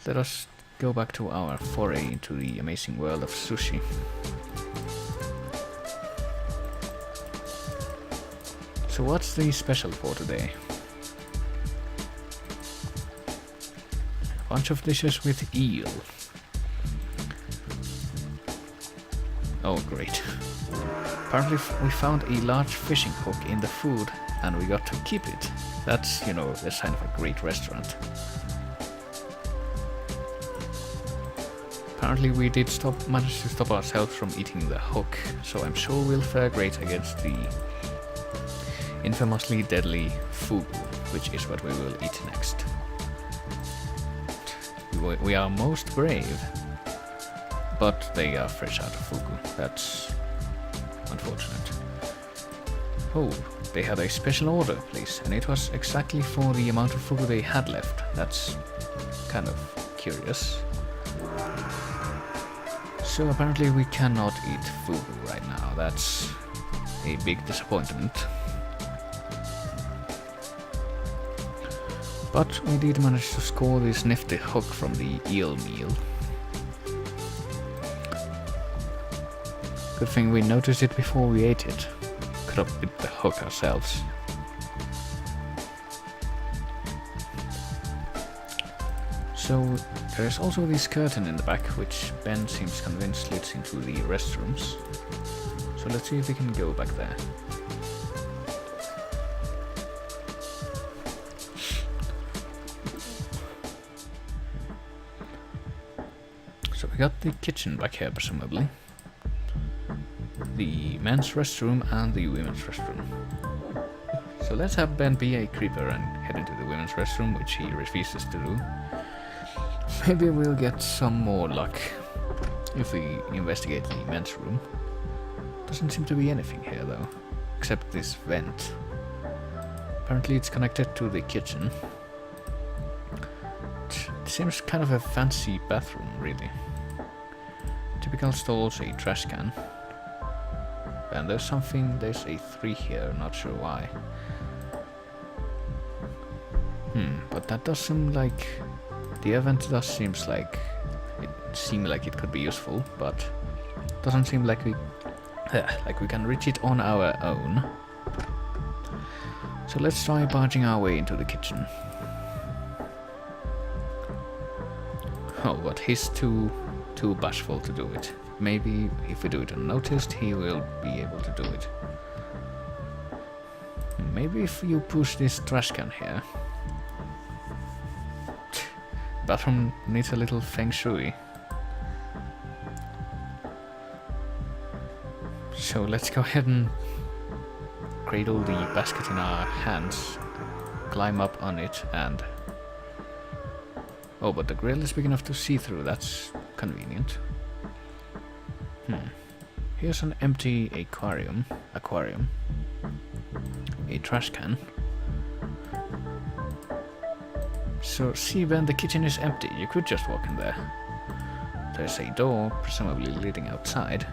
let us go back to our foray into the amazing world of sushi. So what's the special for today? A bunch of dishes with eel. Oh great. Apparently we found a large fishing hook in the food and we got to keep it. That's, you know, the sign of a great restaurant. Apparently we did manage to stop ourselves from eating the hook, so I'm sure we'll fare great against the infamously deadly fugu, which is what we will eat next. We are most brave, but they are fresh out of fugu. That's unfortunate. Oh, they had a special order, please, and it was exactly for the amount of fugu they had left. That's kind of curious. So apparently we cannot eat fugu right now. That's a big disappointment. But we did manage to score this nifty hook from the eel meal. Good thing we noticed it before we ate it. Could have bit the hook ourselves. So there's also this curtain in the back, which Ben seems convinced leads into the restrooms. So let's see if we can go back there. So we got the kitchen back here, presumably. The men's restroom and the women's restroom. So let's have Ben be a creeper and head into the women's restroom, which he refuses to do. Maybe we'll get some more luck if we investigate the men's room. Doesn't seem to be anything here though, except this vent. Apparently it's connected to the kitchen. It seems kind of a fancy bathroom, really. Typical stalls, a trash can. And there's a 3 here, not sure why. But that does seem like... The event does seem like it could be useful, but doesn't seem like we can reach it on our own. So let's try barging our way into the kitchen. Oh, but he's too bashful to do it. Maybe if we do it unnoticed, he will be able to do it. Maybe if you push this trash can here. Bathroom needs a little feng shui. So let's go ahead and cradle the basket in our hands, climb up on it, and... Oh, but the grill is big enough to see through, that's convenient. Here's an empty aquarium, a trash can. So see, Ben, the kitchen is empty, you could just walk in there. There's a door, presumably leading outside.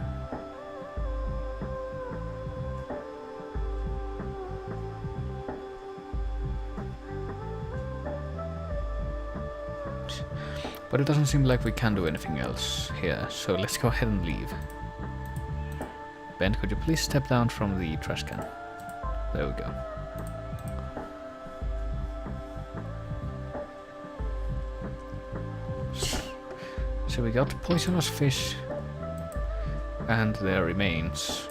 But it doesn't seem like we can do anything else here, so let's go ahead and leave. Ben, could you please step down from the trash can? There we go. So we got poisonous fish and their remains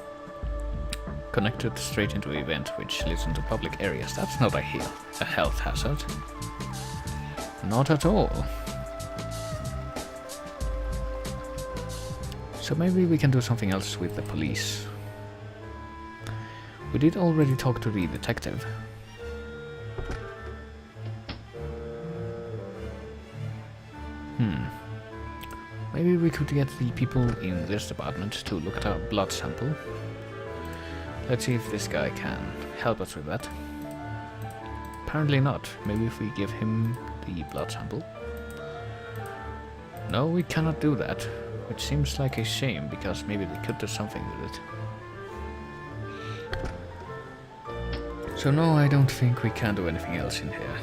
connected straight into a vent which leads into public areas. That's not a health hazard. Not at all. So maybe we can do something else with the police. We did already talk to the detective. Maybe we could get the people in this department to look at our blood sample. Let's see if this guy can help us with that. Apparently not. Maybe if we give him the blood sample. No, we cannot do that. Which seems like a shame, because maybe they could do something with it. So no, I don't think we can do anything else in here.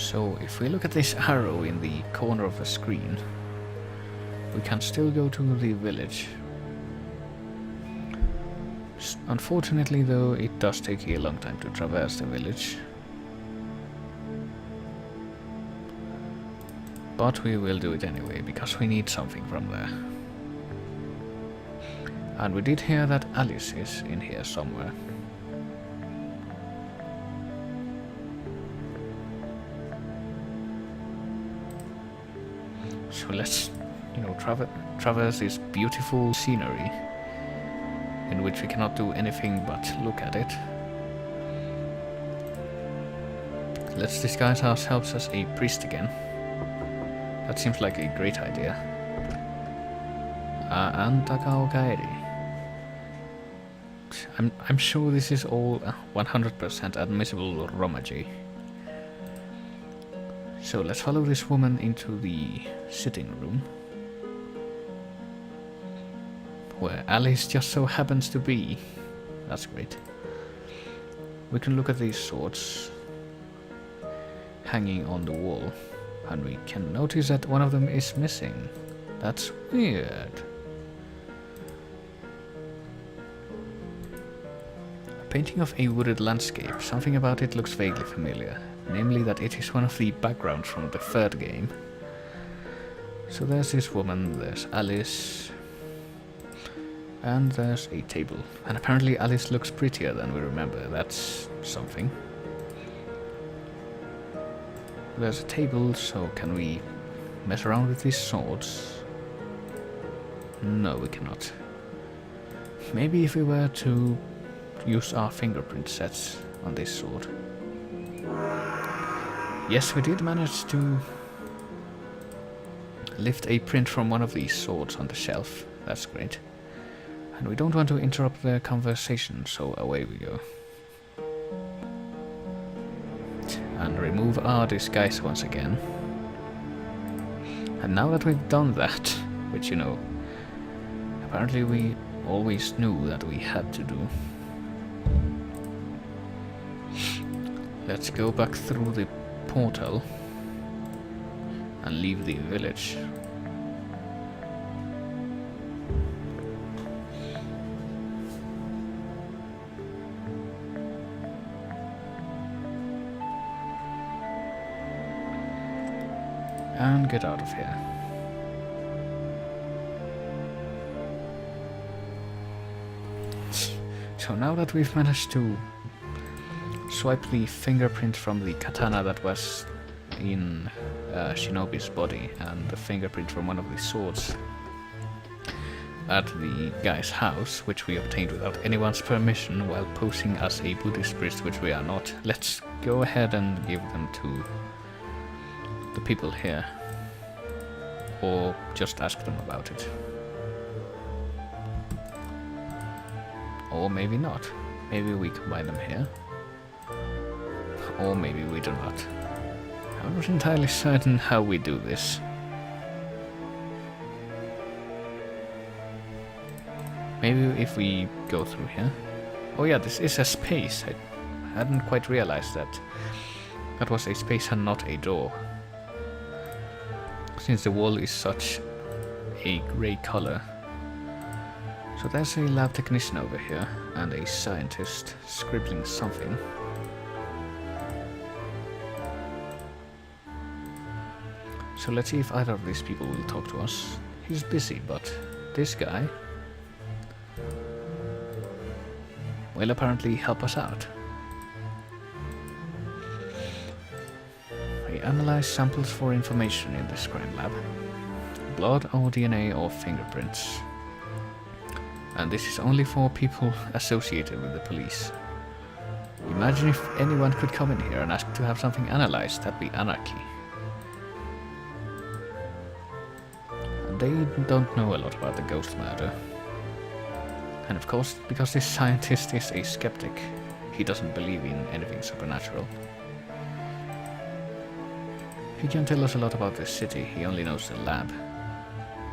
So if we look at this arrow in the corner of the screen, we can still go to the village. Unfortunately though, it does take a long time to traverse the village. But we will do it anyway, because we need something from there. And we did hear that Alice is in here somewhere. So let's, traverse this beautiful scenery, in which we cannot do anything but look at it. Let's disguise ourselves as a priest again. That seems like a great idea. And Takao Kairi. I'm sure this is all 100% admissible Romaji. So let's follow this woman into the sitting room, where Alice just so happens to be. That's great. We can look at these swords hanging on the wall, and we can notice that one of them is missing. That's weird. A painting of a wooded landscape. Something about it looks vaguely familiar. Namely that it is one of the backgrounds from the third game. So there's this woman, there's Alice, and there's a table. And apparently Alice looks prettier than we remember. That's something. There's a table, so can we mess around with these swords? No, we cannot. Maybe if we were to use our fingerprint sets on this sword. Yes, we did manage to lift a print from one of these swords on the shelf. That's great. And we don't want to interrupt their conversation, so away we go. And remove our disguise once again. And now that we've done that, which apparently we always knew that we had to do, let's go back through the portal and leave the village. And get out of here. So now that we've managed to swipe the fingerprint from the katana that was in Shinobi's body and the fingerprint from one of the swords at the guy's house, which we obtained without anyone's permission while posing as a Buddhist priest, which we are not, let's go ahead and give them to the people here, or just ask them about it. Or maybe not. Maybe we can buy them here. Or maybe we do not. I'm not entirely certain how we do this. Maybe if we go through here. Oh yeah, this is a space. I hadn't quite realized that. That was a space and not a door. Since the wall is such a grey color. So there's a lab technician over here and a scientist scribbling something. So let's see if either of these people will talk to us. He's busy, but this guy will apparently help us out. We analyze samples for information in this crime lab. Blood or DNA or fingerprints. And this is only for people associated with the police. Imagine if anyone could come in here and ask to have something analyzed, that'd be anarchy. And they don't know a lot about the ghost murder. And of course, because this scientist is a skeptic, he doesn't believe in anything supernatural. He can tell us a lot about this city, he only knows the lab.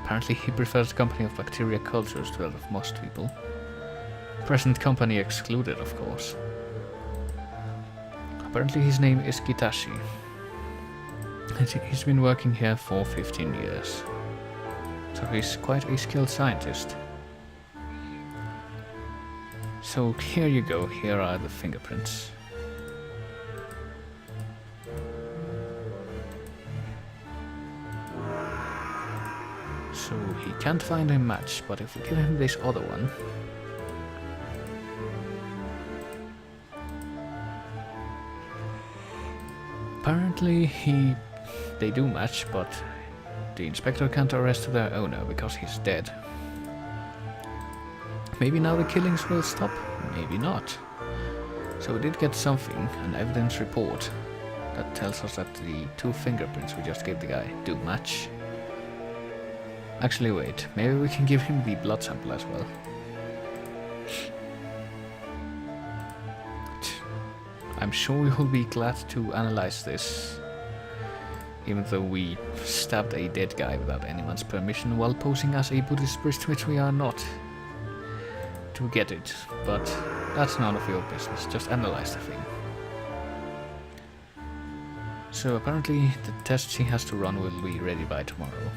Apparently he prefers the company of bacteria cultures to that of most people. Present company excluded, of course. Apparently his name is Kitashi. He's been working here for 15 years. So he's quite a skilled scientist. So here you go, here are the fingerprints. So he can't find a match, but if we give him this other one... Apparently they do match, but the inspector can't arrest their owner because he's dead. Maybe now the killings will stop, maybe not. So we did get something, an evidence report, that tells us that the 2 fingerprints we just gave the guy do match. Actually wait, maybe we can give him the blood sample as well. I'm sure you'll be glad to analyze this, even though we stabbed a dead guy without anyone's permission while posing as a Buddhist priest, which we are not. To get it, but that's none of your business, just analyze the thing. So apparently the tests he has to run will be ready by tomorrow.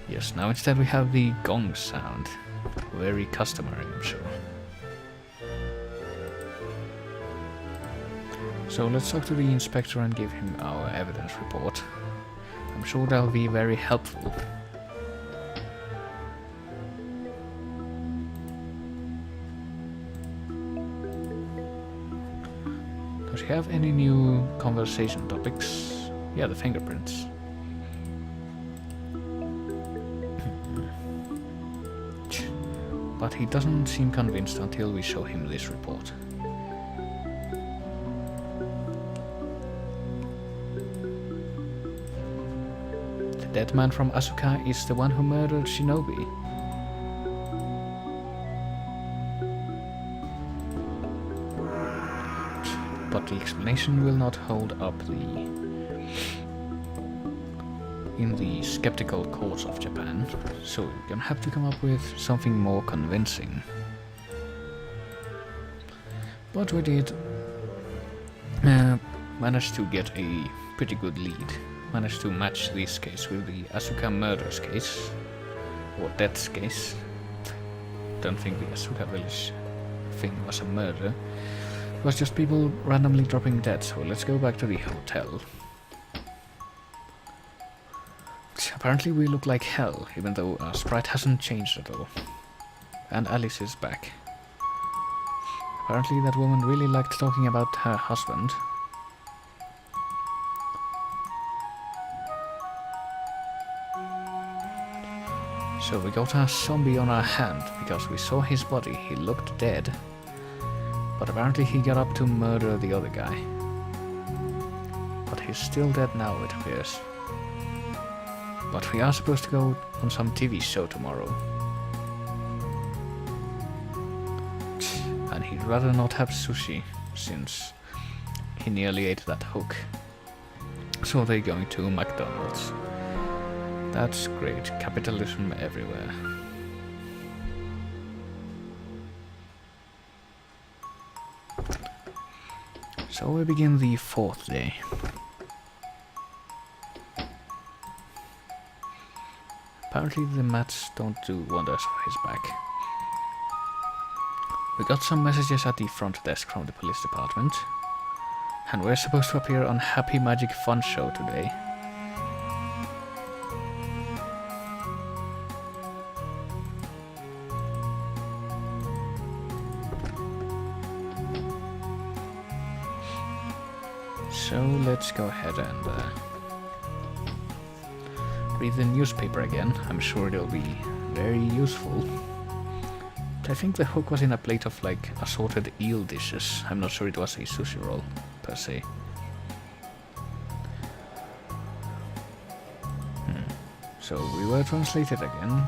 Yes, now instead we have the gong sound. Very customary, I'm sure. So let's talk to the inspector and give him our evidence report. I'm sure that'll be very helpful. Does he have any new conversation topics? Yeah, the fingerprints. But he doesn't seem convinced until we show him this report. The dead man from Asuka is the one who murdered Shinobi. But the explanation will not hold up in the skeptical courts of Japan, so we're gonna have to come up with something more convincing. But we did manage to get a pretty good lead. Managed to match this case with the Asuka murders case, or deaths case. Don't think the Asuka village thing was a murder. It was just people randomly dropping dead, so let's go back to the hotel. Apparently we look like hell, even though our sprite hasn't changed at all. And Alice is back. Apparently that woman really liked talking about her husband. So we got a zombie on our hand, because we saw his body, he looked dead. But apparently he got up to murder the other guy. But he's still dead now, it appears. But we are supposed to go on some TV show tomorrow. And he'd rather not have sushi, since he nearly ate that hook. So they're going to McDonald's. That's great, capitalism everywhere. So we begin the 4th day. Apparently the mats don't do wonders for his back. We got some messages at the front desk from the police department. And we're supposed to appear on Happy Magic Fun Show today. So let's go ahead and read the newspaper again. I'm sure it'll be very useful. I think the hook was in a plate of like assorted eel dishes. I'm not sure it was a sushi roll per se. So we were translated again.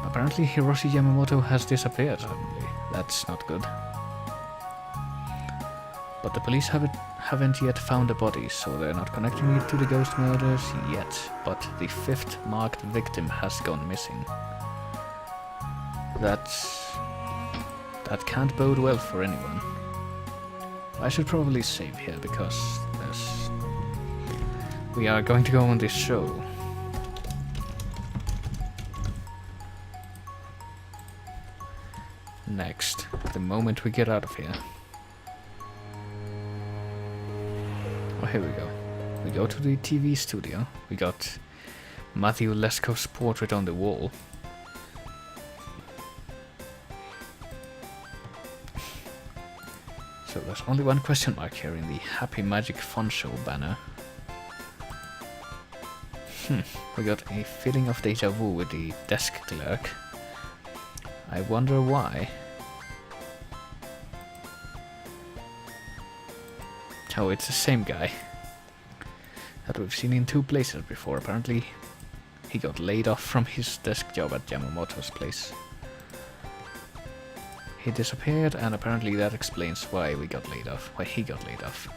Apparently Hiroshi Yamamoto has disappeared suddenly. That's not good. But the police haven't yet found a body, so they're not connecting it to the ghost murders yet. But the 5th marked victim has gone missing. That's That can't bode well for anyone. I should probably save here because we are going to go on this show. Next, the moment we get out of here. Oh, here we go. We go to the TV studio. We got Matthew Lesko's portrait on the wall. So there's only one question mark here in the Happy Magic Fun Show banner. We got a feeling of deja vu with the desk clerk. I wonder why. Oh, it's the same guy that we've seen in 2 places before. Apparently, he got laid off from his desk job at Yamamoto's place. He disappeared, and apparently that explains why we got laid off, why he got laid off.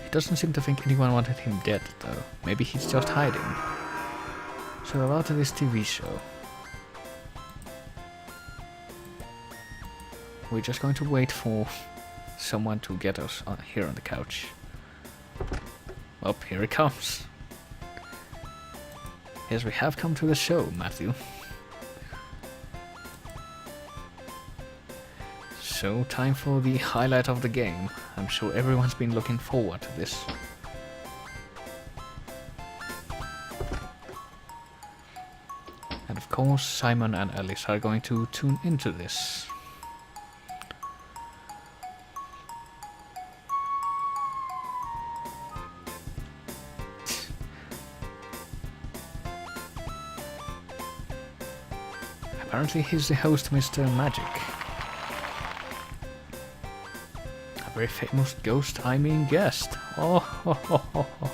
He doesn't seem to think anyone wanted him dead, though. Maybe he's just hiding. So about this TV show. We're just going to wait for someone to get us here on the couch. Oh, here it comes. Yes, we have come to the show, Matthew. So, time for the highlight of the game. I'm sure everyone's been looking forward to this. And of course, Simon and Alice are going to tune into this. Apparently he's the host, Mr. Magic. A very famous ghost, I mean guest. Oh, ho, ho, ho, ho.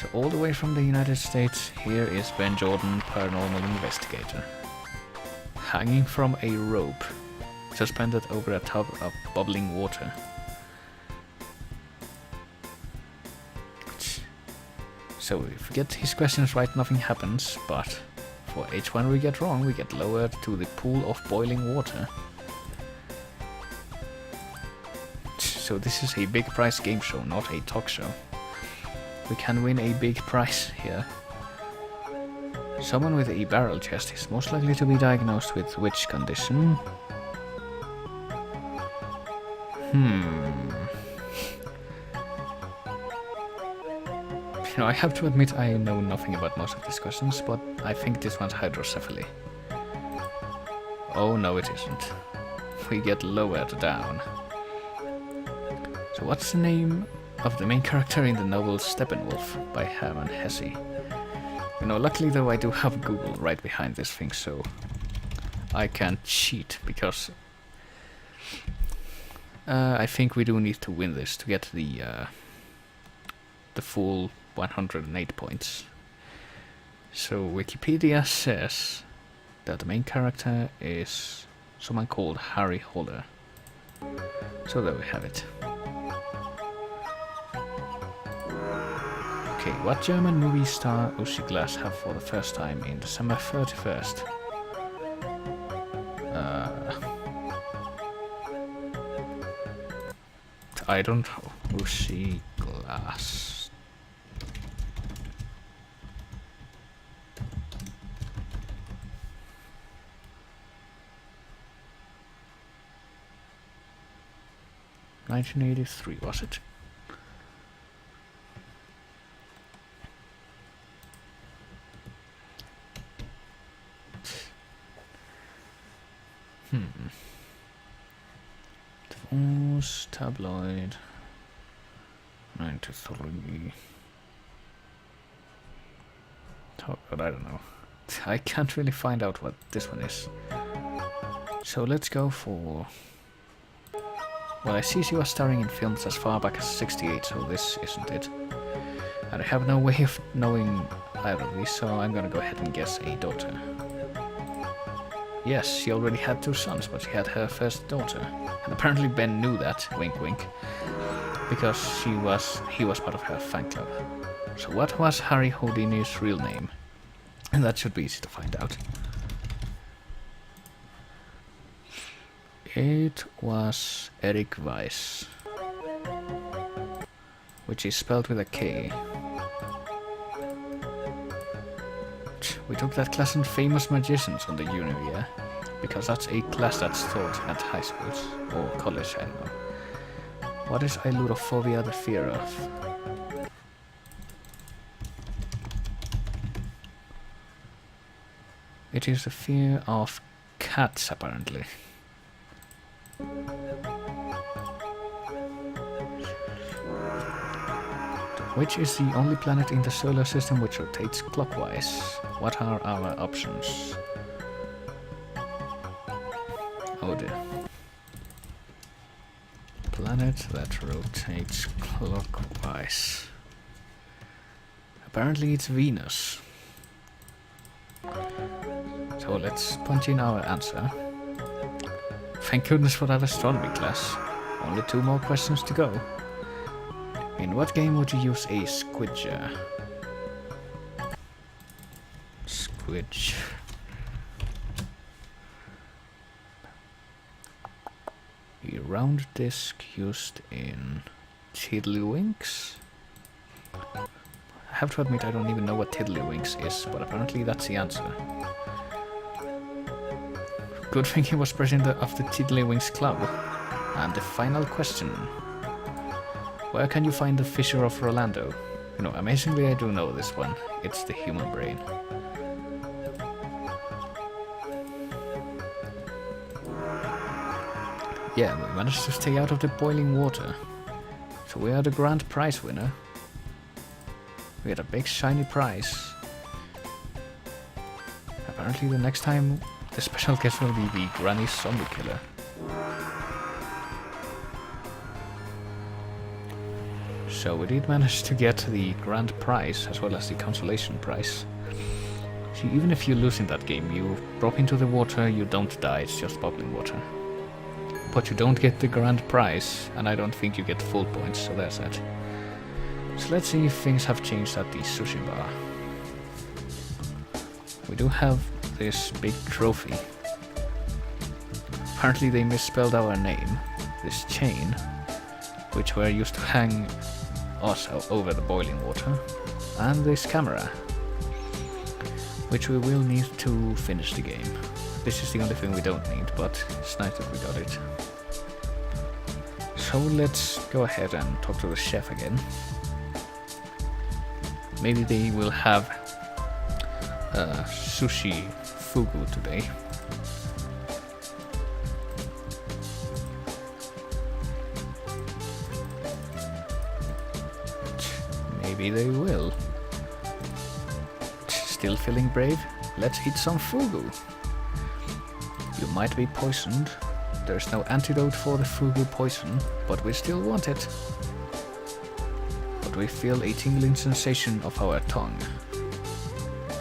So all the way from the United States, here is Ben Jordan, paranormal investigator. Hanging from a rope, suspended over a tub of bubbling water. So if we get his questions right, nothing happens, but for each one we get wrong, we get lowered to the pool of boiling water. So this is a big prize game show, not a talk show. We can win a big prize here. Someone with a barrel chest is most likely to be diagnosed with which condition? You know, I have to admit I know nothing about most of these questions, but I think this one's hydrocephaly. Oh no, it isn't. We get lowered down. So what's the name of the main character in the novel Steppenwolf by Hermann Hesse? You know, luckily though I do have Google right behind this thing, so I can cheat, because I think we do need to win this to get the full 108 points. So Wikipedia says that the main character is someone called Harry Holler. So there we have it. Okay, what German movie star Uschi Glas have for the first time in December 31st? I don't know. Uschi Glas. (1983) was it? Divorce, tabloid, 93. Oh god, I don't know. I can't really find out what this one is. So let's go for... Well, I see she was starring in films as far back as 68, so this isn't it. And I have no way of knowing either of these, so I'm gonna go ahead and guess a daughter. Yes, she already had 2 sons, but she had her first daughter. And apparently Ben knew that, wink wink, because he was part of her fan club. So what was Harry Houdini's real name? And that should be easy to find out. It was Eric Weiss, which is spelled with a K. We took that class in Famous Magicians on the uni, yeah? Because that's a class that's taught at high schools, or college, I don't know. What is ailurophobia the fear of? It is the fear of cats, apparently. Which is the only planet in the solar system which rotates clockwise? What are our options? Oh dear. Planet that rotates clockwise. Apparently it's Venus. So let's punch in our answer. Thank goodness for that astronomy class. Only 2 more questions to go. In what game would you use a squidger? Squidge. A round disc used in Tiddlywinks? I have to admit I don't even know what Tiddlywinks is, but apparently that's the answer. Good thing he was president of the Tiddlywinks Club. And the final question. Where can you find the Fissure of Rolando? You know, amazingly I do know this one. It's the human brain. Yeah, we managed to stay out of the boiling water. So we are the grand prize winner. We had a big shiny prize. Apparently the next time the special guest will be the Granny Zombie Killer. So we did manage to get the grand prize as well as the consolation prize. See, even if you lose in that game, you drop into the water, you don't die, it's just bubbling water. But you don't get the grand prize, and I don't think you get full points, so there's that. So let's see if things have changed at the sushi bar. We do have this big trophy. Apparently they misspelled our name. This chain, which were used to hang us over the boiling water, and this camera, which we will need to finish the game. This is the only thing we don't need, but it's nice that we got it. So let's go ahead and talk to the chef again. Maybe they will have sushi fugu today. Maybe they will. Still feeling brave? Let's eat some fugu. You might be poisoned. There's no antidote for the fugu poison, but we still want it. But we feel a tingling sensation of our tongue.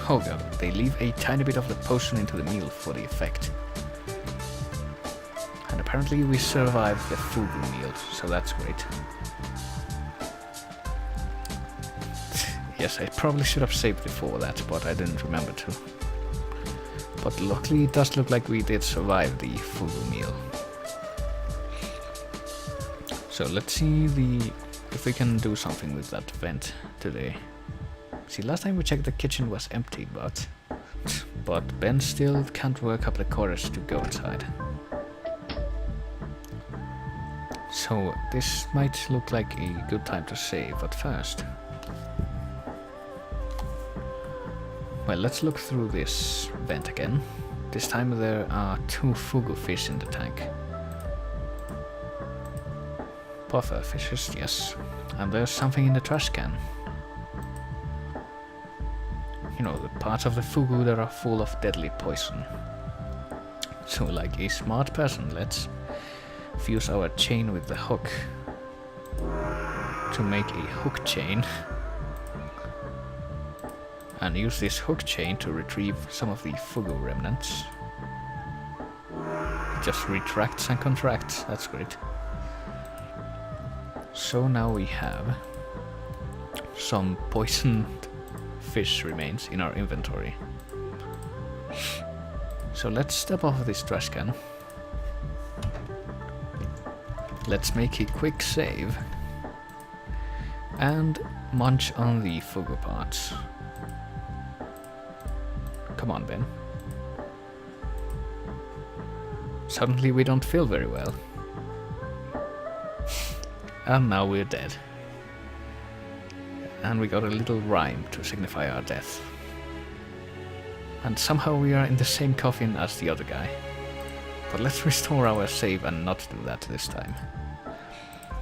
Oh god, they leave a tiny bit of the potion into the meal for the effect. And apparently we survived the fugu meal, so that's great. Yes, I probably should have saved before that, but I didn't remember to. But luckily it does look like we did survive the fugu meal. So let's see if we can do something with that vent today. See, last time we checked the kitchen was empty, but Ben still can't work up the courage to go inside. So this might look like a good time to save, but first. Well, let's look through this vent again. This time there are 2 fugu fish in the tank. Puffer fishes, yes. And there's something in the trash can. You know, the parts of the fugu that are full of deadly poison. So like a smart person, let's fuse our chain with the hook to make a hook chain. And use this hook chain to retrieve some of the fugu remnants. It just retracts and contracts, that's great. So now we have some poisoned fish remains in our inventory. So let's step off this trash can. let's make a quick save and munch on the Fugu parts. Come on, Ben. Suddenly we don't feel very well. And now we're dead. And we got a little rhyme to signify our death. And somehow we are in the same coffin as the other guy. But let's restore our save and not do that this time.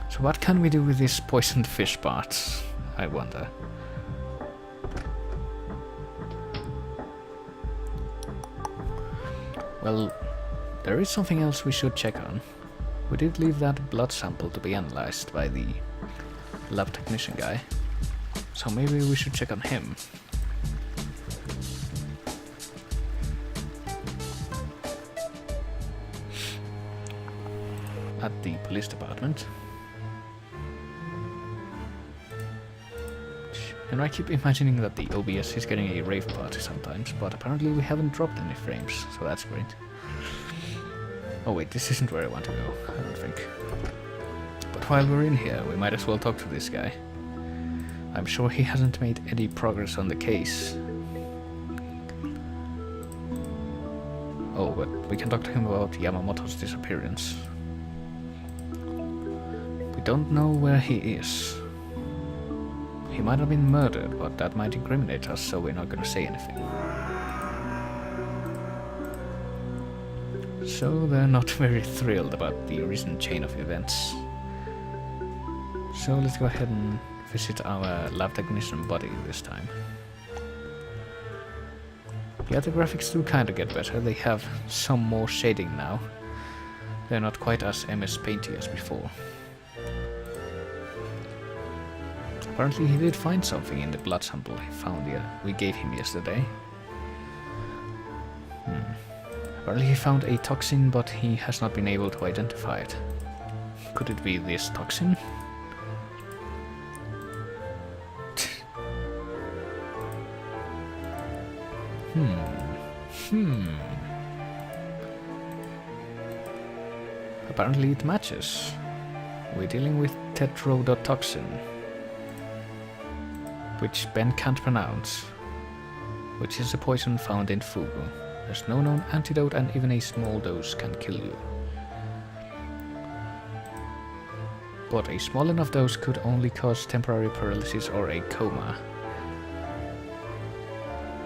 So what can we do with these poisoned fish parts, I wonder? Well, there is something else we should check on. We did leave that blood sample to be analyzed by the lab technician guy. So maybe we should check on him. At the police department. And I keep imagining that the OBS is getting a rave party sometimes, but apparently we haven't dropped any frames, so that's great. Oh wait, this isn't where I want to go, I don't think. But while we're in here, we might as well talk to this guy. I'm sure he hasn't made any progress on the case. Oh, but we can talk to him about Yamamoto's disappearance. We don't know where he is. He might have been murdered, but that might incriminate us, so we're not gonna say anything. So they're not very thrilled about the recent chain of events. So let's go ahead and visit our lab technician buddy this time. Yeah, the graphics do kinda get better. They have some more shading now. They're not quite as MS Painty as before. Apparently he did find something in the blood sample we gave him yesterday. Apparently he found a toxin, but he has not been able to identify it. Could it be this toxin? Apparently it matches. We're dealing with tetrodotoxin, which Ben can't pronounce, which is a poison found in Fugu. There's no known antidote, and even a small dose can kill you. But a small enough dose could only cause temporary paralysis or a coma.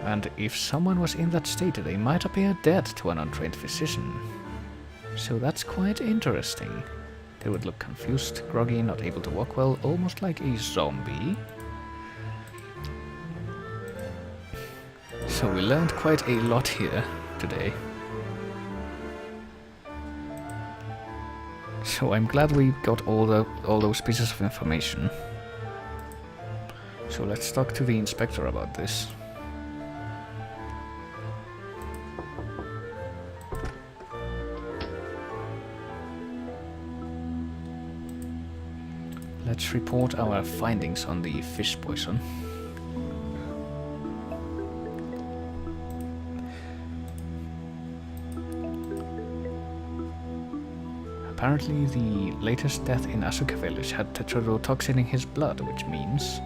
And if someone was in that state, they might appear dead to an untrained physician. So that's quite interesting. They would look confused, groggy, not able to walk well, almost like a zombie. So we learned quite a lot here today. So I'm glad we got all those pieces of information. So let's talk to the inspector about this. Let's report our findings on the fish poison. Apparently the latest death in Asuka village had tetrodotoxin in his blood, which means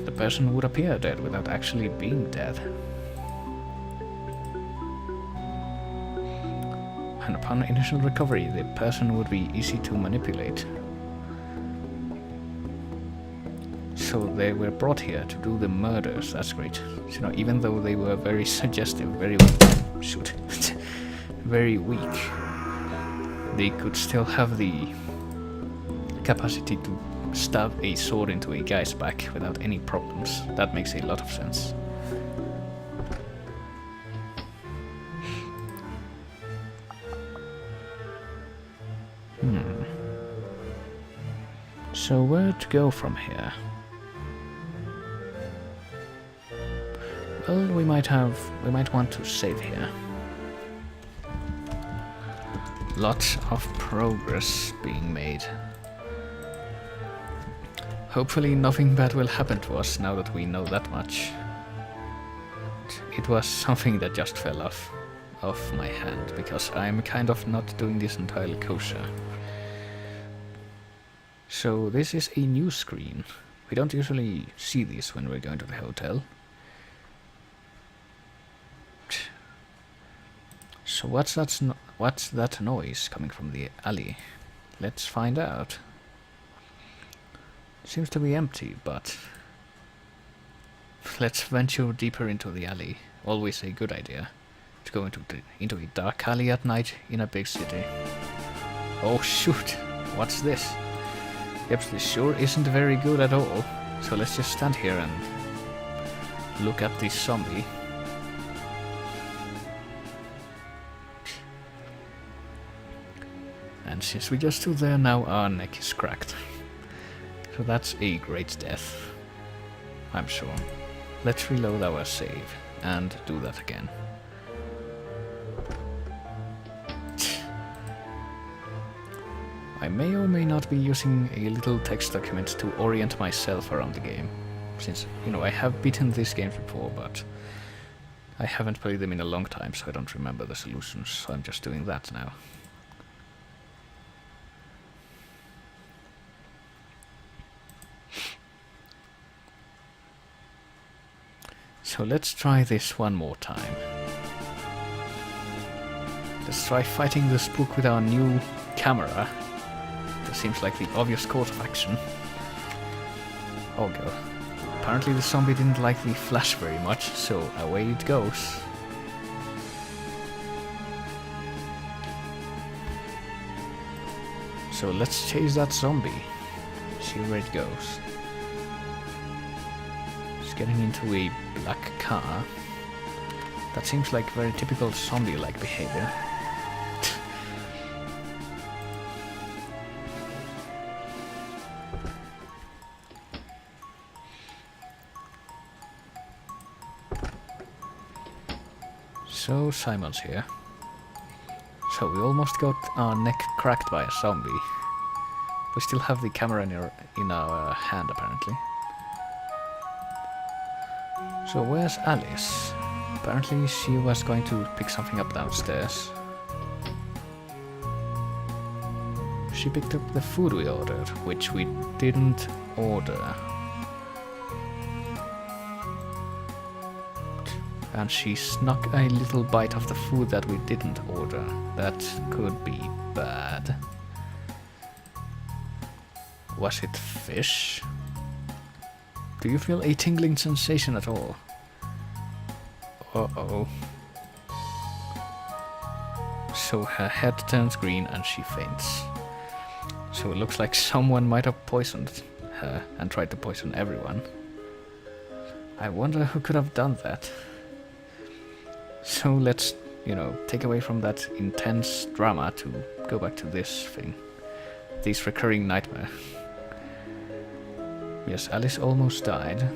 the person would appear dead without actually being dead. And upon initial recovery, the person would be easy to manipulate. So they were brought here to do the murders. That's great. You know, even though they were very suggestive, very weak, they could still have the capacity to stab a sword into a guy's back without any problems. That makes a lot of sense. So where to go from here? Well, we might want to save here. Lots of progress being made. Hopefully nothing bad will happen to us now that we know that much. It was something that just fell off. of my hand, because I'm kind of not doing this entirely kosher. So this is a new screen. We don't usually see these when we're going to the hotel. So what's that noise coming from the alley? Let's find out. Seems to be empty, but let's venture deeper into the alley. Always a good idea to go into a dark alley at night in a big city. Oh shoot! What's this? Yep, this sure isn't very good at all. So let's just stand here and look at this zombie. And since we just stood there, now our neck is cracked. So that's a great death, I'm sure. Let's reload our save and do that again. I may or may not be using a little text document to orient myself around the game. Since, you know, I have beaten these games before, but I haven't played them in a long time, so I don't remember the solutions, so I'm just doing that now. So let's try this one more time. Let's try fighting the spook with our new camera. That seems like the obvious course of action. Oh god. Apparently the zombie didn't like the flash very much, so away it goes. So let's chase that zombie. See where it goes. It's getting into a black car. That seems like very typical zombie-like behavior. So Simon's here. So we almost got our neck cracked by a zombie. We still have the camera in our hand apparently. So where's Alice? Apparently she was going to pick something up downstairs. She picked up the food we ordered, which we didn't order. And she snuck a little bite of the food that we didn't order. That could be bad. Was it fish? Do you feel a tingling sensation at all? Uh-oh. So her head turns green and she faints. So it looks like someone might have poisoned her and tried to poison everyone. I wonder who could have done that. So let's, you know, take away from that intense drama to go back to this thing. This recurring nightmare. Yes, Alice almost died.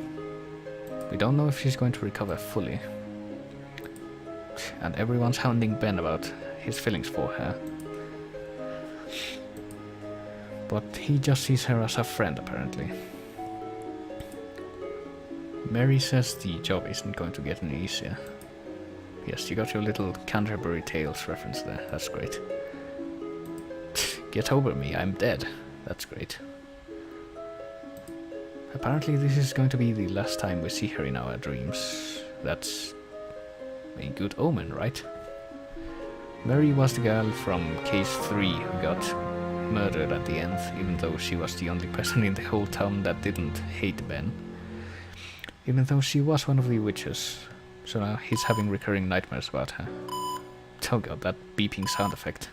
We don't know if she's going to recover fully. And everyone's hounding Ben about his feelings for her. But he just sees her as a friend, apparently. Mary says the job isn't going to get any easier. Yes, you got your little Canterbury Tales reference there. That's great. Get over me, I'm dead. That's great. Apparently this is going to be the last time we see her in our dreams. That's a good omen, right? Mary was the girl from case 3 who got murdered at the end, even though she was the only person in the whole town that didn't hate Ben. Even though she was one of the witches. So now he's having recurring nightmares about her. Oh god, that beeping sound effect.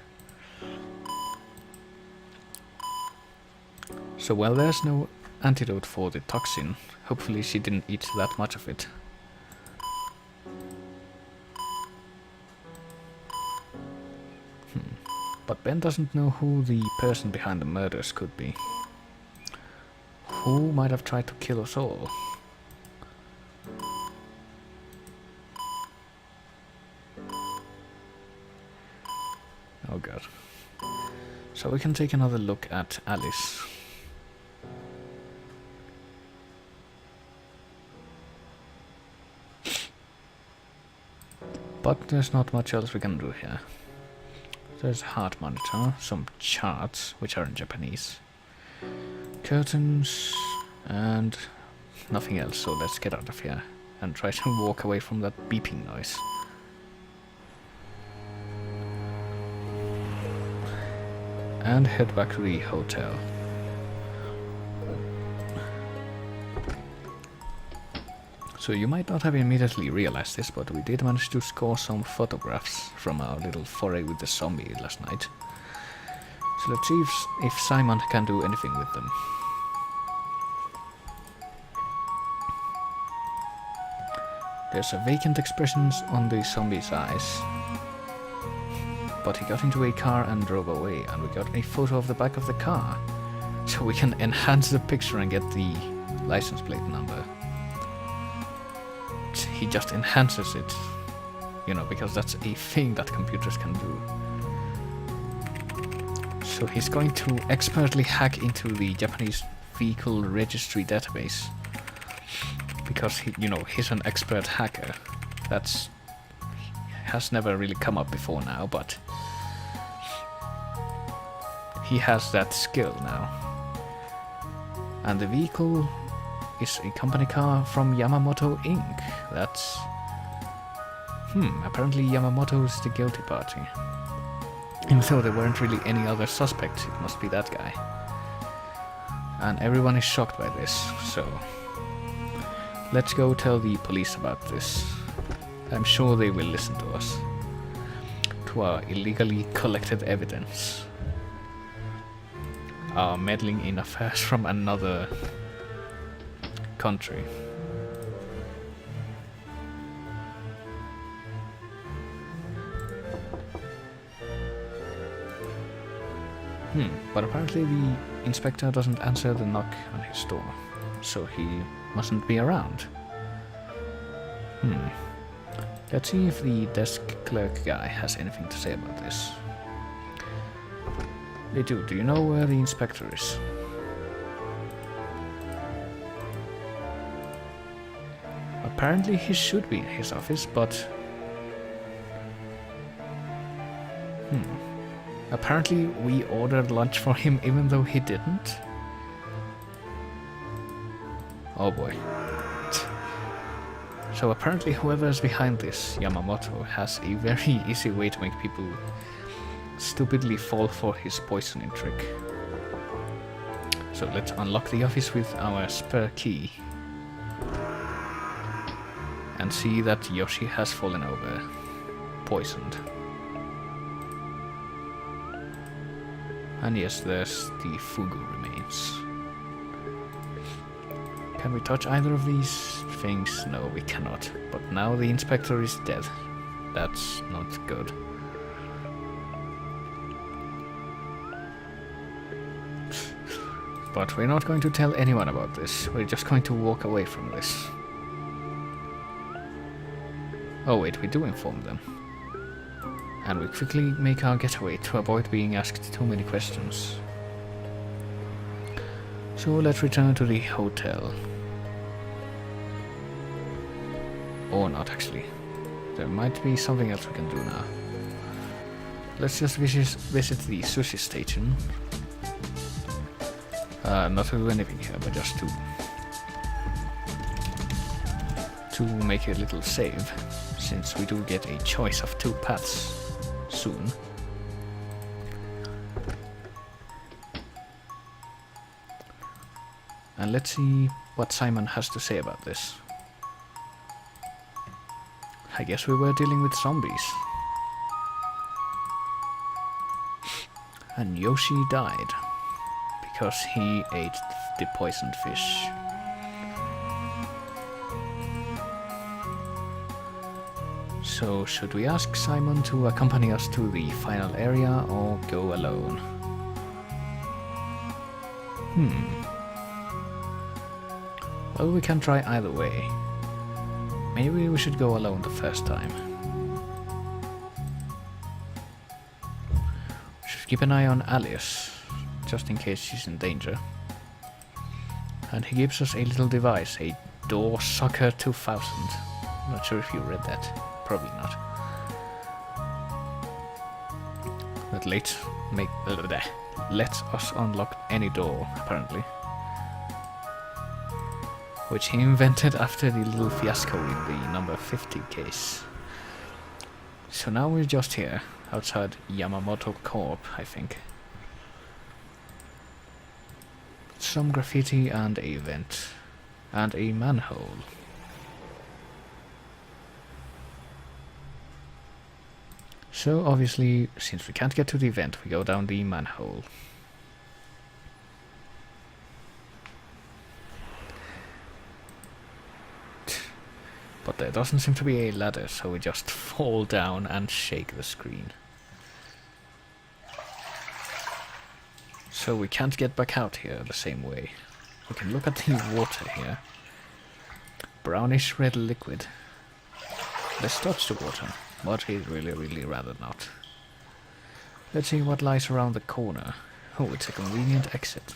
So while there's no antidote for the toxin, hopefully she didn't eat that much of it. But Ben doesn't know who the person behind the murders could be. Who might have tried to kill us all? Oh god. So we can take another look at Alice. But there's not much else we can do here. There's a heart monitor, some charts, which are in Japanese, curtains, and nothing else, so let's get out of here and try to walk away from that beeping noise. And head back to the hotel. So you might not have immediately realized this, but we did manage to score some photographs from our little foray with the zombie last night. So let's see if Simon can do anything with them. There's a vacant expression on the zombie's eyes. But he got into a car and drove away, and we got a photo of the back of the car. So we can enhance the picture and get the license plate number. He just enhances it, you know, because that's a thing that computers can do. So he's going to expertly hack into the Japanese vehicle registry database. Because he, you know, he's an expert hacker. That's has never really come up before now, but he has that skill now. And the vehicle is a company car from Yamamoto Inc. That's... apparently Yamamoto is the guilty party. Even though there weren't really any other suspects, it must be that guy. And everyone is shocked by this, so... let's go tell the police about this. I'm sure they will listen to us. To our illegally collected evidence. Our meddling in affairs from another country. But apparently the inspector doesn't answer the knock on his door, so he mustn't be around. Let's see if the desk clerk guy has anything to say about this. They do. Do you know where the inspector is? Apparently he should be in his office, but... apparently we ordered lunch for him even though he didn't? Oh boy. So apparently whoever's behind this, Yamamoto, has a very easy way to make people stupidly fall for his poisoning trick. So let's unlock the office with our spare key. And see that Yoshi has fallen over, poisoned. And yes, there's the Fugu remains. Can we touch either of these things? No, we cannot. But now the inspector is dead. That's not good. But we're not going to tell anyone about this. We're just going to walk away from this. Oh wait, we do inform them. And we quickly make our getaway to avoid being asked too many questions. So let's return to the hotel. Or not, actually. There might be something else we can do now. Let's just visit the sushi station. Not to do anything here, but just to make a little save, since we do get a choice of 2 paths soon. And let's see what Simon has to say about this. I guess we were dealing with zombies. And Yoshi died because he ate the poisoned fish. So should we ask Simon to accompany us to the final area or go alone? Well, we can try either way. Maybe we should go alone the first time. We should keep an eye on Alice, just in case she's in danger. And he gives us a little device, a Door Sucker 2000. Not sure if you read that. Probably not. it let us unlock any door, apparently. Which he invented after the little fiasco in the number 50 case. So now we're just here, outside Yamamoto Corp, I think. Some graffiti and a vent. And a manhole. So obviously, since we can't get to the event, we go down the manhole. But there doesn't seem to be a ladder, so we just fall down and shake the screen. So we can't get back out here the same way. We can look at the water here. Brownish red liquid. Let's touch the water, but he'd really rather not. Let's see what lies around the corner. Oh, it's a convenient exit.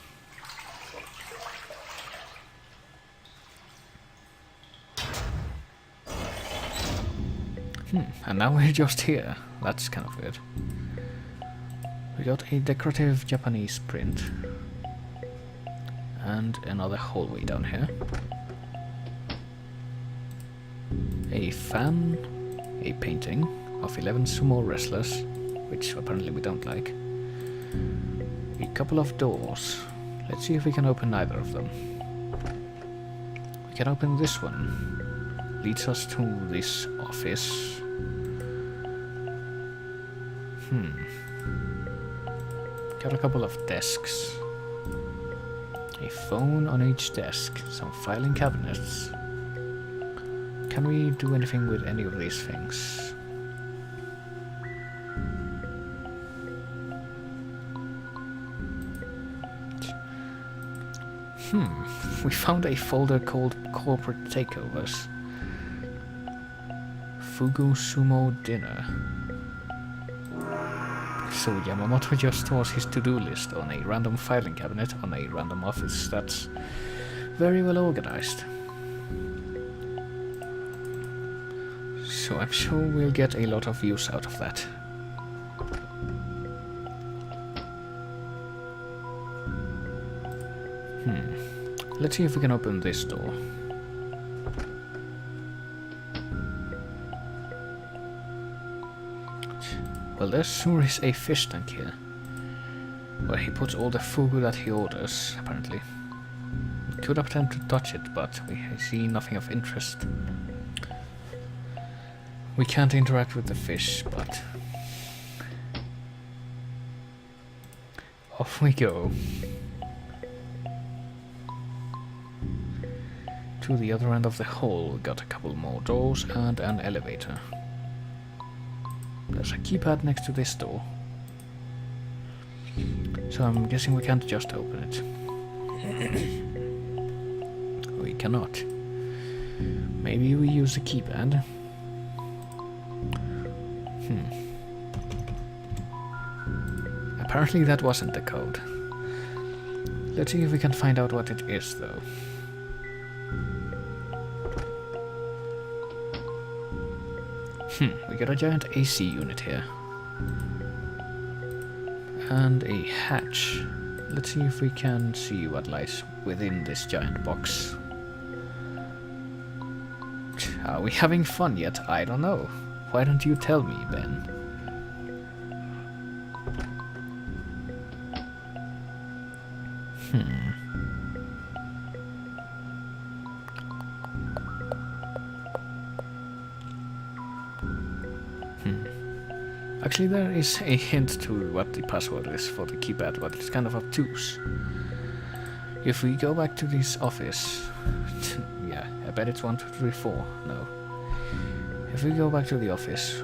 And now we're just here. That's kind of weird. We got a decorative Japanese print. And another hallway down here. A fan, a painting of 11 sumo wrestlers, which apparently we don't like. A couple of doors. Let's see if we can open either of them. We can open this one. Leads us to this office. Got a couple of desks. A phone on each desk. Some filing cabinets. Can we do anything with any of these things? We found a folder called Corporate Takeovers. Fugu Sumo Dinner. So Yamamoto just stores his to-do list on a random filing cabinet on a random office. That's very well organized. So I'm sure we'll get a lot of use out of that. Let's see if we can open this door. Well, there sure is a fish tank here, where he puts all the fugu that he orders, apparently. We could attempt to touch it, but we see nothing of interest. We can't interact with the fish, but... off we go. To the other end of the hall, we got a couple more doors and an elevator. There's a keypad next to this door. So I'm guessing we can't just open it. We cannot. Maybe we use the keypad. Apparently that wasn't the code. Let's see if we can find out what it is, though. We got a giant AC unit here. And a hatch. Let's see if we can see what lies within this giant box. Are we having fun yet? I don't know. Why don't you tell me, Ben? Actually, there is a hint to what the password is for the keypad, but it's kind of obtuse. If we go back to this office... yeah, I bet it's 1, 2, 3, 4. No. If we go back to the office...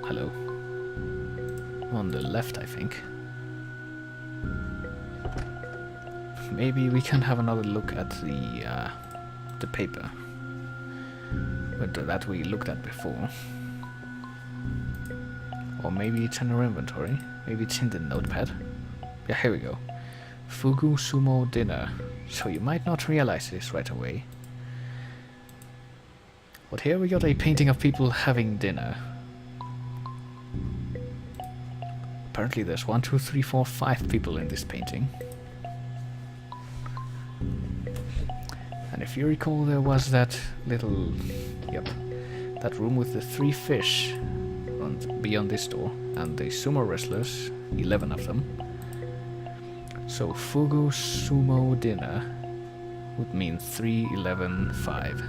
hello. On the left, I think. Maybe we can have another look at the paper that we looked at before. Or maybe it's in our inventory. Maybe it's in the notepad. Yeah, here we go. Fugu Sumo Dinner. So you might not realize this right away. But here we got a painting of people having dinner. apparently there's 1, 2, 3, 4, 5 people in this painting. And if you recall, there was that little... Yep. That room with the 3 fish beyond this door. And the sumo wrestlers, 11 of them. So Fugu Sumo Dinner would mean 3, 11, 5.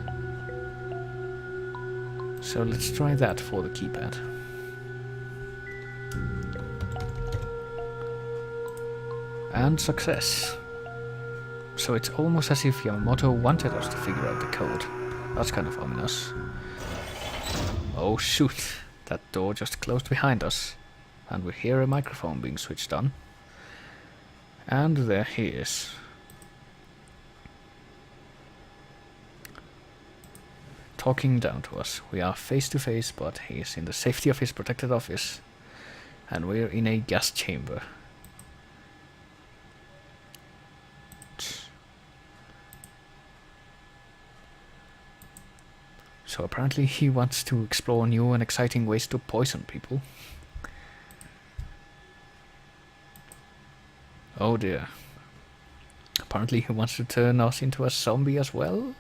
So let's try that for the keypad. And success. So it's almost as if Yamamoto wanted us to figure out the code. That's kind of ominous. Oh shoot, that door just closed behind us. And we hear a microphone being switched on. And there he is. Talking down to us. We are face to face, but he is in the safety of his protected office. And we're in a gas chamber. So apparently he wants to explore new and exciting ways to poison people. Oh dear. Apparently he wants to turn us into a zombie as well?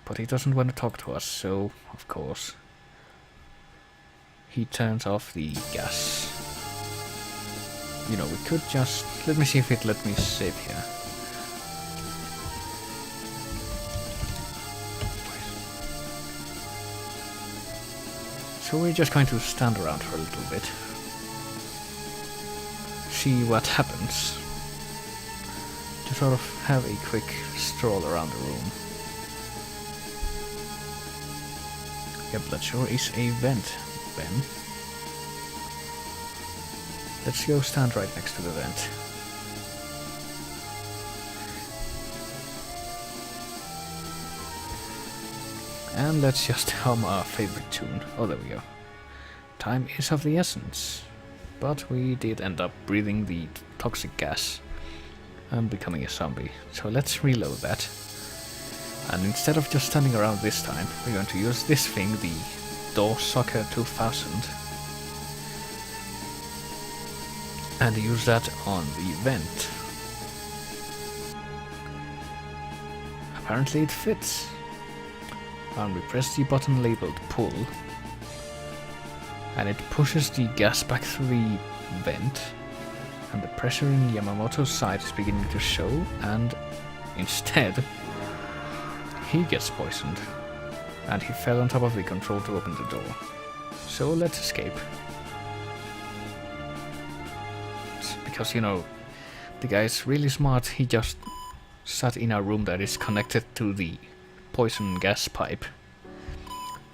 But he doesn't want to talk to us, so of course he turns off the gas. You know, we could just... Let me see if it let me save here. So we're just going to stand around for a little bit. See what happens. To sort of have a quick stroll around the room. Yep, that sure is a vent, Ben. Let's go stand right next to the vent. And let's just hum our favorite tune. Oh, there we go. Time is of the essence. But we did end up breathing the toxic gas and becoming a zombie. So let's reload that. And instead of just standing around this time, we're going to use this thing, the Door Soccer 2000. And use that on the vent. Apparently it fits. And we press the button labeled pull, and it pushes the gas back through the vent, and the pressure in Yamamoto's side is beginning to show, and instead he gets poisoned, and he fell on top of the control to open the door. So let's escape. Because, you know, the guy's really smart. He just sat in a room that is connected to the poison gas pipe,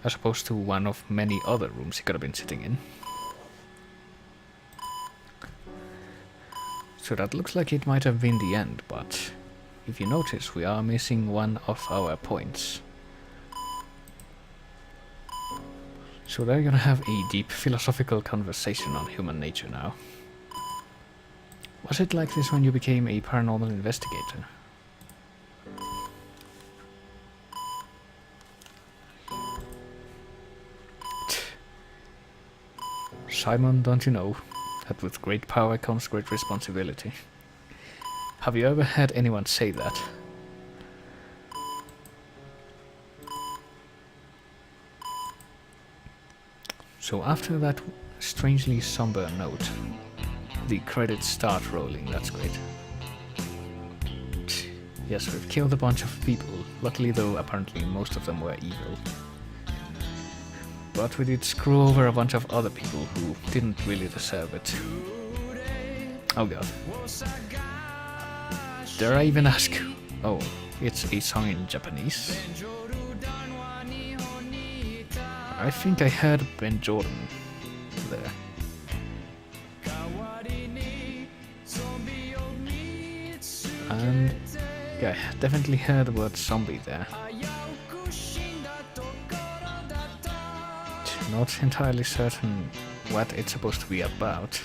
as opposed to one of many other rooms he could have been sitting in. So that looks like it might have been the end, but if you notice, we are missing one of our points. So they're gonna have a deep philosophical conversation on human nature now. Was it like this when you became a paranormal investigator? Simon, don't you know that with great power comes great responsibility? Have you ever had anyone say that? So after that strangely somber note, the credits start rolling. That's great. Yes, we've killed a bunch of people. Luckily though, apparently most of them were evil. But we did screw over a bunch of other people who didn't really deserve it. Oh god. Dare I even ask? Oh, it's a song in Japanese. I think I heard Ben Jordan there. And yeah, I definitely heard the word zombie there. Not entirely certain what it's supposed to be about.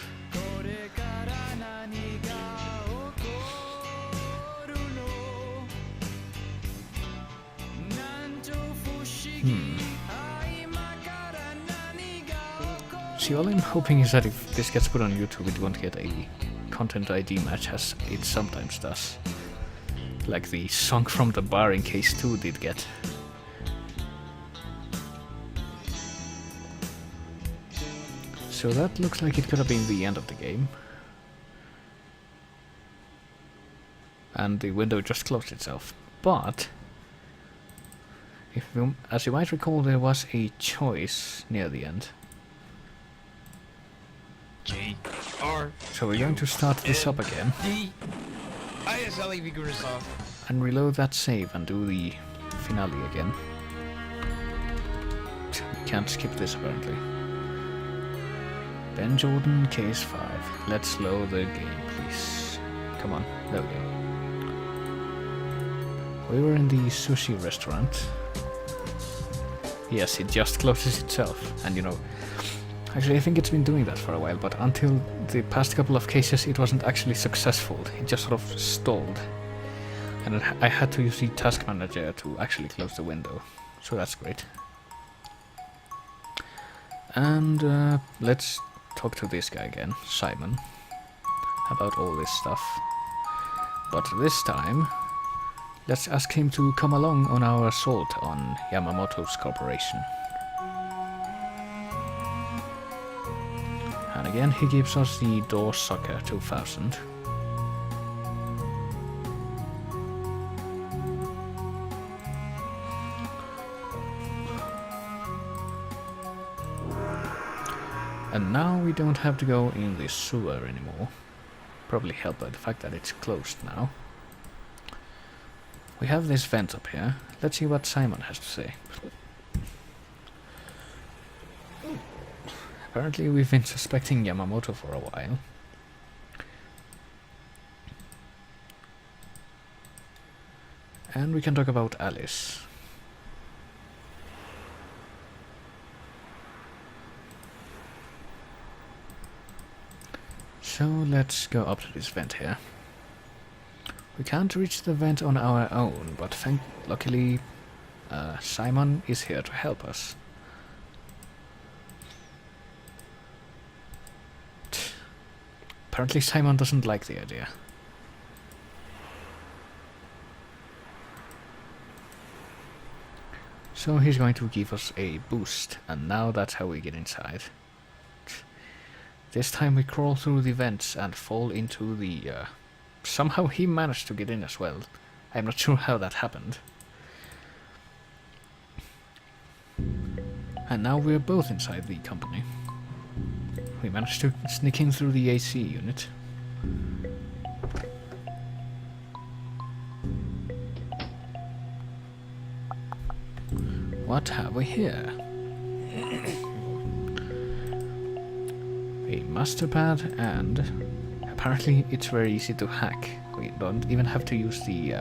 See, all I'm hoping is that if this gets put on YouTube, it won't get a content ID match, as it sometimes does. Like the song from the bar in Case 2 did get. So that looks like it could have been the end of the game. And the window just closed itself. But, as you might recall, there was a choice near the end. So we're going to start this up again. And reload that save and do the finale again. We can't skip this apparently. Ben Jordan, Case 5. Let's load the game, please. Come on, there we go. We were in the sushi restaurant. Yes, it just closes itself. And you know, actually I think it's been doing that for a while, but until the past couple of cases it wasn't actually successful. It just sort of stalled. And I had to use the task manager to actually close the window. So that's great. And let's talk to this guy again, Simon, about all this stuff. But this time, let's ask him to come along on our assault on Yamamoto's corporation. And again, he gives us the Door Sucker 2000. And now we don't have to go in the sewer anymore. Probably helped by the fact that it's closed now. We have this vent up here. Let's see what Simon has to say. Apparently we've been suspecting Yamamoto for a while. And we can talk about Alice. So let's go up to this vent here. We can't reach the vent on our own, but luckily Simon is here to help us. Apparently Simon doesn't like the idea. So he's going to give us a boost, and now that's how we get inside. This time we crawl through the vents and fall into the... somehow he managed to get in as well. I'm not sure how that happened. And now we're both inside the company. We managed to sneak in through the AC unit. What have we here? A master pad, and apparently it's very easy to hack. We don't even have to use the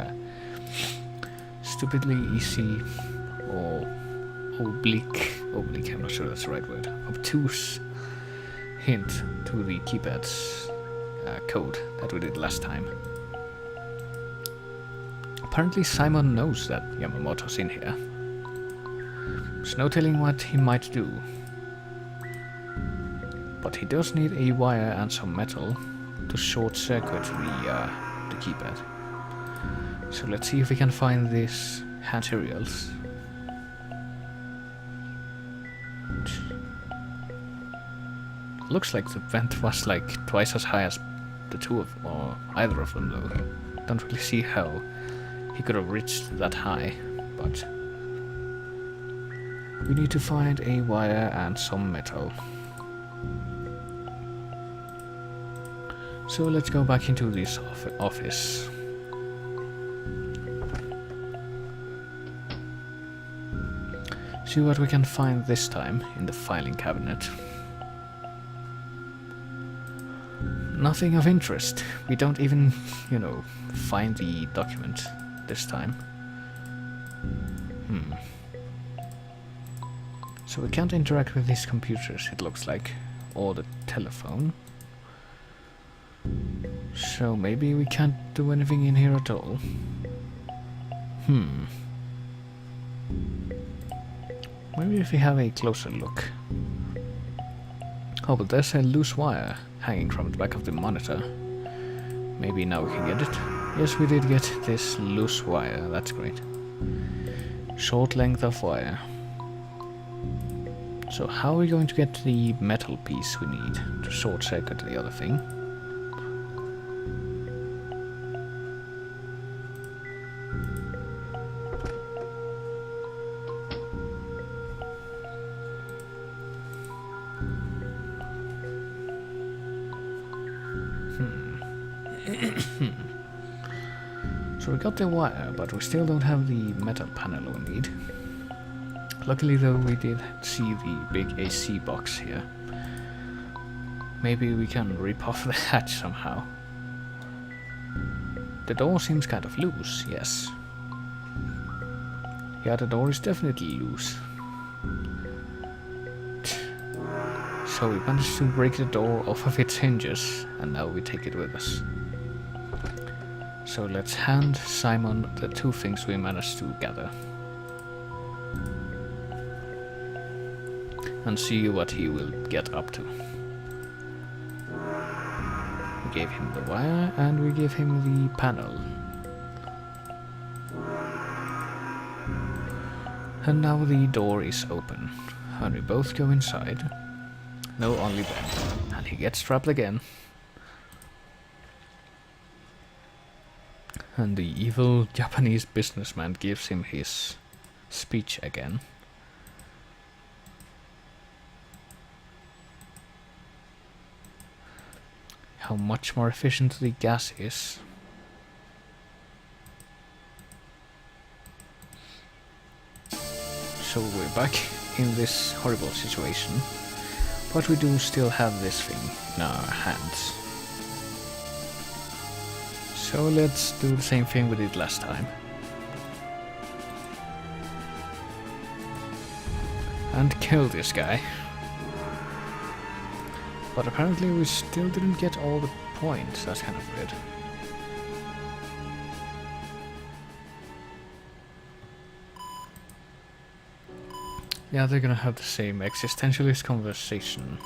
stupidly easy or oblique, I'm not sure that's the right word, obtuse hint to the keypad's code that we did last time. Apparently Simon knows that Yamamoto's in here. There's no telling what he might do. But he does need a wire and some metal to short circuit the keypad. So let's see if we can find these materials. Looks like the vent was like twice as high as the two of, or either of them though. Don't really see how he could have reached that high, but we need to find a wire and some metal. So let's go back into this office. See what we can find this time in the filing cabinet. Nothing of interest. We don't even, find the document this time. So we can't interact with these computers, it looks like, or the telephone. So maybe we can't do anything in here at all. Maybe if we have a closer look. Oh, but there's a loose wire hanging from the back of the monitor. Maybe now we can get it. Yes, we did get this loose wire. That's great. Short length of wire. So how are we going to get the metal piece we need to short circuit the other thing? So we got the wire, but we still don't have the metal panel we need. Luckily though, we did see the big AC box here. Maybe we can rip off the hatch somehow. The door seems kind of loose, yes. Yeah, the door is definitely loose. So we managed to break the door off of its hinges, and now we take it with us. So let's hand Simon the two things we managed to gather. And see what he will get up to. We gave him the wire and we gave him the panel. And now the door is open. And we both go inside. No, only Ben. And he gets trapped again. And the evil Japanese businessman gives him his speech again. How much more efficient the gas is. So we're back in this horrible situation, but we do still have this thing in our hands. So let's do the same thing we did last time. And kill this guy. But apparently we still didn't get all the points. That's kind of weird. Yeah, they're gonna have the same existentialist conversation.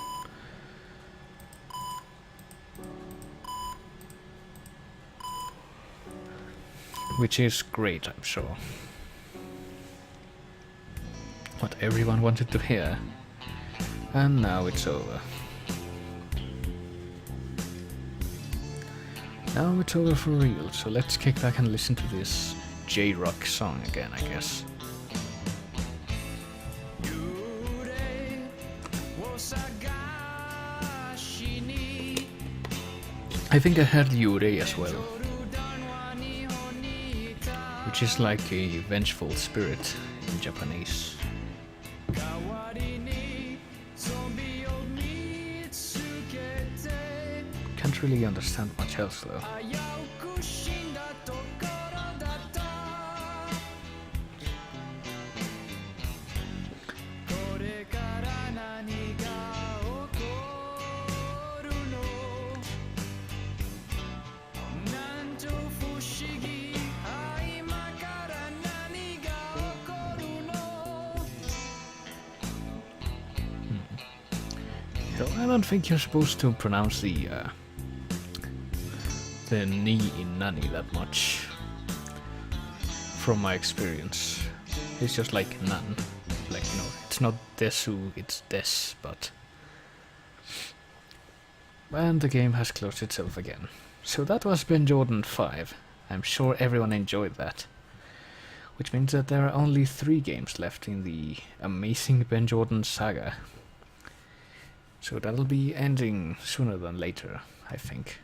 Which is great, I'm sure. What everyone wanted to hear. And now it's over. Now it's over for real, so let's kick back and listen to this J-Rock song again, I guess. I think I heard Yurei as well, which is like a vengeful spirit in Japanese. Can't really understand much else though. So I don't think you're supposed to pronounce the ni in nani that much, from my experience. It's just like nan, like, you know, it's not desu, it's des, but... And the game has closed itself again. So that was Ben Jordan 5. I'm sure everyone enjoyed that. Which means that there are only 3 games left in the amazing Ben Jordan saga. So that'll be ending sooner than later, I think.